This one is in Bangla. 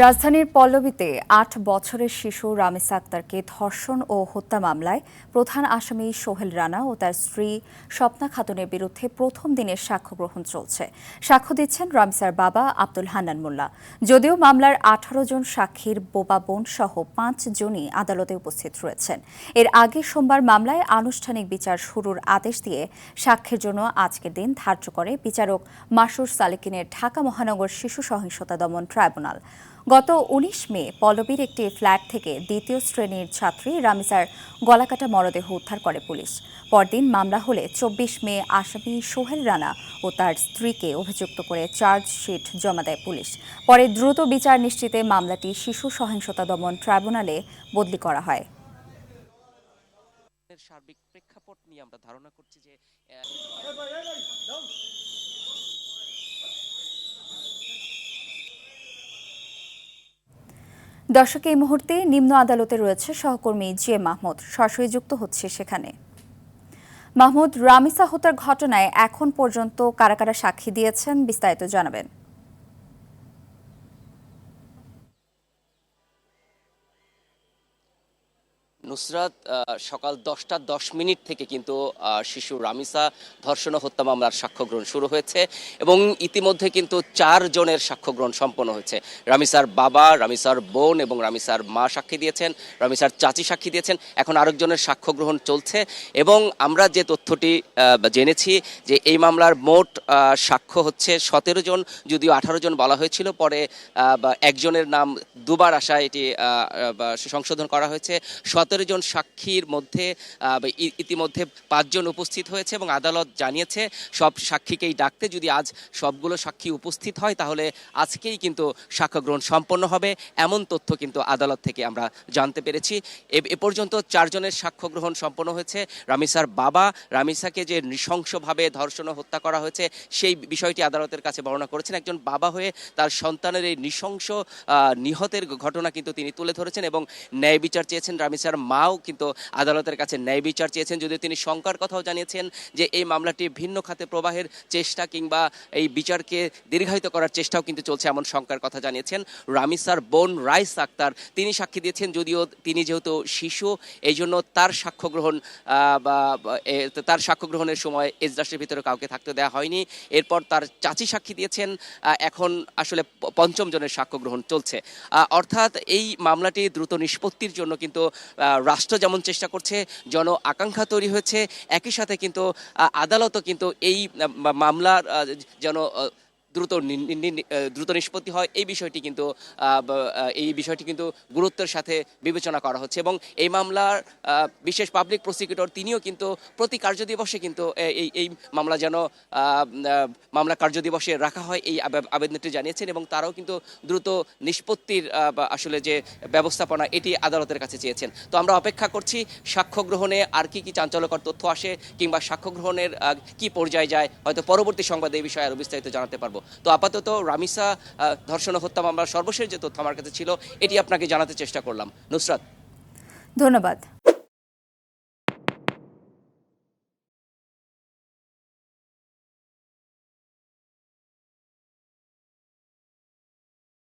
রাজধানীর পল্লবীতে ৮ বছরের শিশু রামিসা আক্তারকে ধর্ষণ ও হত্যা মামলায় প্রধান আসামি সোহেল রানা ও তার স্ত্রী স্বপ্না খাতুনের বিরুদ্ধে প্রথম দিনের সাক্ষ্য গ্রহণ চলছে। সাক্ষ্য দিচ্ছেন রামিসার বাবা আব্দুল হান্নান মোল্লা। যদিও মামলার ১৮ জন সাক্ষীর বোবা বোন সহ ৫ জনই আদালতে উপস্থিত রয়েছেন। এর আগে সোমবার মামলায় আনুষ্ঠানিক বিচার শুরুর আদেশ দিয়ে সাক্ষ্যের জন্য আজকের দিন ধার্য করে বিচারক মাসুর সালেকিনের ঢাকা মহানগর শিশু সহিংসতা দমন ট্রাইব্যুনাল। গত ১৯ মে পল্লবীর একটি ফ্ল্যাট থেকে দ্বিতীয় শ্রেণীর ছাত্রী রামিসার গলাকাটা মরদেহ উদ্ধার করে পুলিশ। পরদিন মামলা হলে ২৪ মে আসামি সোহেল রানা ও তার স্ত্রীকে অভিযুক্ত করে চার্জশিট জমা দেয় পুলিশ। পরে দ্রুত বিচার নিশ্চিতে মামলাটি শিশু সহিংসতা দমন ট্রাইব্যুনালে বদলি করা হয়। সার্বিক প্রেক্ষাপট নিয়ে আমরা ধারণা করছি যে দর্শক, এই মুহূর্তে নিম্ন আদালতে রয়েছে সহকর্মী জিএ মাহমুদ, সরাসরি যুক্ত হচ্ছে সেখানে। মাহমুদ, রামিসা হত্যার ঘটনায় এখন পর্যন্ত কারা কারা সাক্ষী দিয়েছেন, বিস্তারিত জানাবেন। নুসরাত, সকাল ১০টা ১০ মিনিট থেকে কিন্তু শিশু রামিসা ধর্ষণ ও হত্যা মামলার সাক্ষ্য গ্রহণ শুরু হয়েছে এবং ইতিমধ্যে কিন্তু ৪ জনের সাক্ষ্য গ্রহণ সম্পন্ন হয়েছে। রামিসার বাবা, রামিসার বোন এবং রামিসার মা সাক্ষী দিয়েছেন, রামিসার চাচি সাক্ষী দিয়েছেন। এখন আরেকজনের সাক্ষ্য গ্রহণ চলছে এবং আমরা যে তথ্যটি জেনেছি যে এই মামলার মোট সাক্ষ্য হচ্ছে ১৭ জন, যদিও ১৮ জন বলা হয়েছিল, পরে একজনের নাম দুবার আসায় এটি সংশোধন করা হয়েছে। ১৭ জন সাক্ষীর মধ্যে ইতিমধ্যে ৫ জন উপস্থিত হয়েছে এবং আদালত জানিয়েছে সব সাক্ষীকেই ডাকতে। যদি আজ সবগুলো সাক্ষী উপস্থিত হয় তাহলে আজকেই কিন্তু সাক্ষ্য গ্রহণ সম্পন্ন হবে, এমন তথ্য কিন্তু আদালত থেকে আমরা জানতে পেরেছি। এ পর্যন্ত ৪ জনের সাক্ষ্য গ্রহণ সম্পন্ন হয়েছে। রামিসার বাবা রামিসাকে যে নৃশংসভাবে ধর্ষণ ও হত্যা করা হয়েছে সেই বিষয়টি আদালতের কাছে বর্ণনা করেছেন। একজন বাবা হয়ে তার সন্তানের এই নৃশংস নিহতের ঘটনা কিন্তু তিনি তুলে ধরেছেন এবং ন্যায় বিচার চেয়েছেন। রামিসার মাও কিন্তু আদালতের কাছে ন্যায় বিচার চেয়েছেন, যদিও তিনি শঙ্কার কথাও জানিয়েছেন যে এই মামলাটি ভিন্ন খাতে প্রবাহের চেষ্টা কিংবা এই বিচারকে দীর্ঘায়িত করার চেষ্টাও কিন্তু চলছে, এমন শঙ্কার কথা জানিয়েছেন। রামিসার বোন রাইসা আক্তার তিনি সাক্ষী দিয়েছেন, যদিও তিনি যেহেতু শিশু এই জন্য তার সাক্ষ্য গ্রহণের সময় এজলাসের ভিতরে কাউকে থাকতে দেওয়া হয়নি। এরপর তার চাচি সাক্ষী দিয়েছেন। এখন আসলে ৫ম জনের সাক্ষ্য গ্রহণ চলছে। অর্থাৎ এই মামলাটি দ্রুত নিষ্পত্তির জন্য কিন্তু রাষ্ট্র যেমন চেষ্টা করছে, জন আকাঙ্ক্ষা তৈরি হয়েছে, একই সাথে কিন্তু আদালতও কিন্তু এই মামলার যেন দ্রুত নিষ্পত্তি হয় এই বিষয়টি কিন্তু গুরুত্বের সাথে বিবেচনা করা হচ্ছে এবং এই মামলার বিশেষ পাবলিক প্রসিকিউটর তিনিও কিন্তু প্রতি কার্যদিবসে কিন্তু এই মামলা যেন মামলা কার্যদিবসে রাখা হয় এই আবেদনটি জানিয়েছেন এবং তারাও কিন্তু দ্রুত নিষ্পত্তির আসলে যে ব্যবস্থাপনা এটি আদালতের কাছে চেয়েছেন। তো আমরা অপেক্ষা করছি সাক্ষ্য গ্রহণে আর কি চাঞ্চল্যকর তথ্য আসে কিংবা সাক্ষ্য গ্রহণের কি পর্যায়ে যায়, হয়তো পরবর্তী সংবাদে এই বিষয়ে আরও বিস্তারিত জানাতে পারবো। তো আপাতত রামিসা ধর্ষণ ও হত্যা মামলার সর্বশেষ যে তথ্য আমার কাছে ছিল এটি আপনাকে জানাতে চেষ্টা করলাম। নুসরাত, ধন্যবাদ।